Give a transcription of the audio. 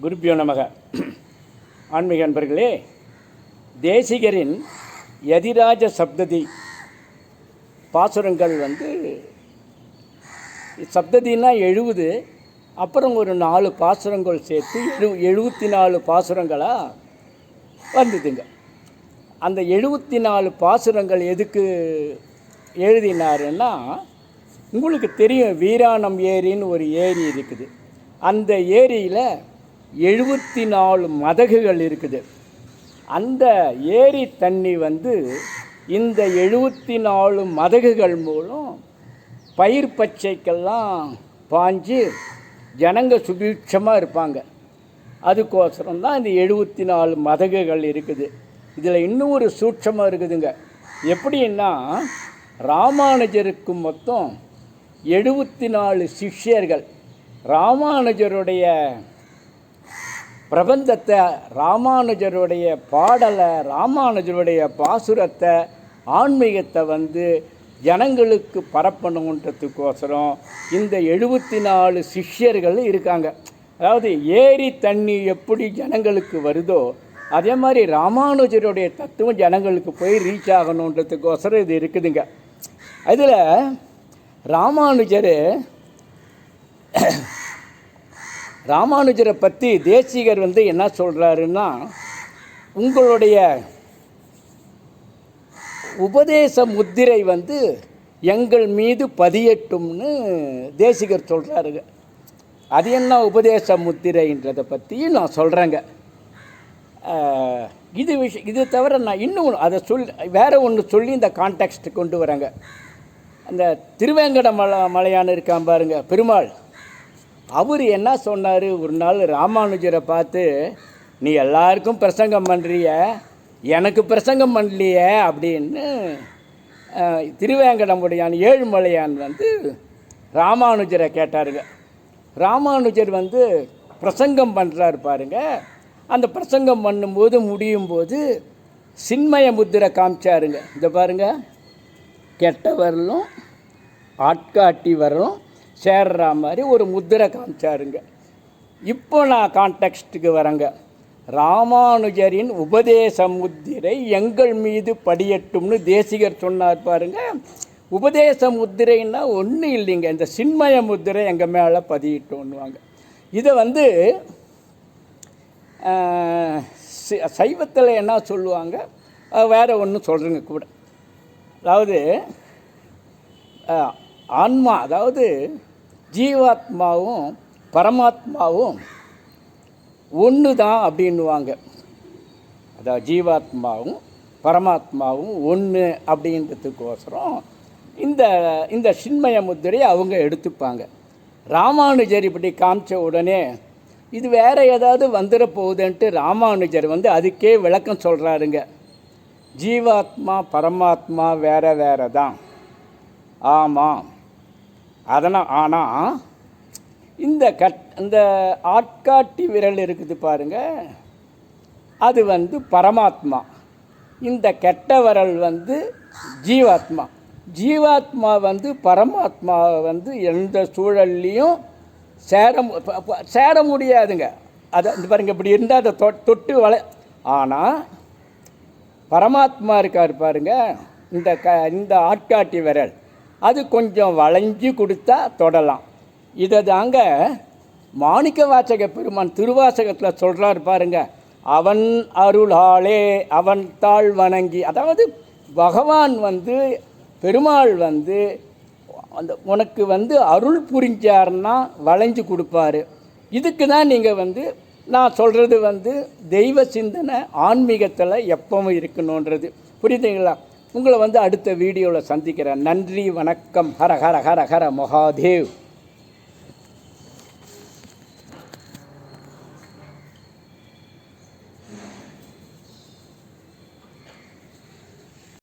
குருப்பியோ நமக. ஆன்மீக அன்பர்களே, தேசிகரின் யதிராஜ சப்ததி பாசுரங்கள் சப்ததினா 70, அப்புறம் ஒரு 4 பாசுரங்கள் சேர்த்து 74 பாசுரங்களாக வந்ததுங்க. அந்த 74 பாசுரங்கள் எதுக்கு எழுதினாருன்னா, உங்களுக்கு தெரியும் வீராணம் ஏரின்னு ஒரு ஏரி இருக்குது. அந்த ஏரியில் 74 மதகுகள் இருக்குது. அந்த ஏரி தண்ணி இந்த 74 மதகுகள் மூலம் பயிர் பச்சைக்கெல்லாம் பாஞ்சு ஜனங்க சுபீட்சமாக இருப்பாங்க. அதுக்கோசரம் தான் இந்த 74 மதகுகள் இருக்குது. இதில் இன்னும் ஒரு சூட்சமாக இருக்குதுங்க. எப்படின்னா, ராமானுஜருக்கு மொத்தம் 74 சிஷ்யர்கள். ராமானுஜருடைய பிரபந்தத்தை, ராமானுஜருடைய பாடலை, ராமானுஜருடைய பாசுரத்தை, ஆன்மீகத்தை ஜனங்களுக்கு பரப்பணுன்றதுக்கோசரம் இந்த 74 சிஷ்யர்கள் இருக்காங்க. அதாவது ஏரி தண்ணி எப்படி ஜனங்களுக்கு வருதோ அதே மாதிரி ராமானுஜருடைய தத்துவம் ஜனங்களுக்கு போய் ரீச் ஆகணுன்றதுக்கோசரம் இது இருக்குதுங்க. அதில் ராமானுஜரை பற்றி தேசிகர் என்ன சொல்கிறாருன்னா, உங்களுடைய உபதேச முத்திரை எங்கள் மீது பதியட்டும்னு தேசிகர் சொல்கிறாருங்க. அது என்ன உபதேச முத்திரைன்றதை பற்றியும் நான் சொல்கிறேங்க. இது தவிர நான் இன்னும் அதை வேறு ஒன்று சொல்லி இந்த கான்டெக்ஸ்ட் கொண்டு வரேங்க. அந்த திருவேங்கட மலையான் இருக்கான் பாருங்க, பெருமாள். அவர் என்ன சொன்னார், ஒரு நாள் ராமானுஜரை பார்த்து, நீ எல்லாருக்கும் பிரசங்கம் பண்ணுறிய, எனக்கு பிரசங்கம் பண்ணலையே அப்படின்னு திருவேங்கடமுடையான் ஏழுமலையான் ராமானுஜரை கேட்டாருங்க. ராமானுஜர் பிரசங்கம் பண்ணுறாரு பாருங்க. அந்த பிரசங்கம் பண்ணும்போது முடியும் போது சின்மய முத்திரை காமிச்சாருங்க. இந்த பாருங்க, கெட்ட வரலும் ஆட்காட்டி வரலும் சேர்ற மாதிரி ஒரு முத்திரை காமிச்சாருங்க. இப்போ நான் கான்டெக்ஸ்ட்டுக்கு வரேங்க. ராமானுஜரின் உபதேச முத்திரை எங்கள் மீது படியட்டும்னு தேசிகர் சொன்னார் பாருங்க. உபதேச முத்திரைன்னா ஒன்றும் இல்லைங்க, இந்த சின்மய முத்திரை எங்கள் மேலே பதியிட்டோன்னுவாங்க. இதை சைவத்தில் என்ன சொல்லுவாங்க, வேறு ஒன்று சொல்கிறேங்க கூட. அதாவது ஆன்மா, அதாவது ஜீவாத்மாவும் பரமாத்மாவும் ஒன்று தான் அப்படின்வாங்க. அதாவது ஜீவாத்மாவும் பரமாத்மாவும் ஒன்று அப்படின்றதுக்கோசரம் இந்த சின்மய முத்திரையை அவங்க எடுத்துப்பாங்க. ராமானுஜர் இப்படி காமிச்ச உடனே இது வேறு ஏதாவது வந்துட போகுதுன்ட்டு ராமானுஜர் அதுக்கே விளக்கம் சொல்கிறாருங்க. ஜீவாத்மா பரமாத்மா வேறு வேறு தான், ஆமாம். ஆனால் இந்த ஆட்காட்டி விரல் இருக்குது பாருங்க, அது பரமாத்மா. இந்த கெட்ட விரல் ஜீவாத்மா. ஜீவாத்மா பரமாத்மாவை எந்த சூழல்லையும் சேர முடியாதுங்க. அதை பாருங்க, இப்படி இருந்தால் அதை தொட்டு ஆனால் பரமாத்மா இருக்கார் பாருங்க, இந்த ஆட்காட்டி விரல் அது கொஞ்சம் வளைஞ்சு கொடுத்தா தொடலாம். இதை தாங்க மாணிக்க வாசக பெருமான் திருவாசகத்தில் சொல்கிறார் பாருங்க, அவன் அருளாலே அவன் தாழ் வணங்கி. அதாவது பகவான் பெருமாள் உனக்கு அருள் புரிஞ்சார்னா வளைஞ்சு கொடுப்பாரு. இதுக்கு தான் நீங்கள் நான் சொல்கிறது தெய்வ சிந்தனை ஆன்மீகத்தில் எப்பவும் இருக்கணுன்றது. புரியுதுங்களா? உங்களை அடுத்த வீடியோவில் சந்திக்கிறேன். நன்றி, வணக்கம். ஹர ஹர ஹர ஹர மகாதேவ்.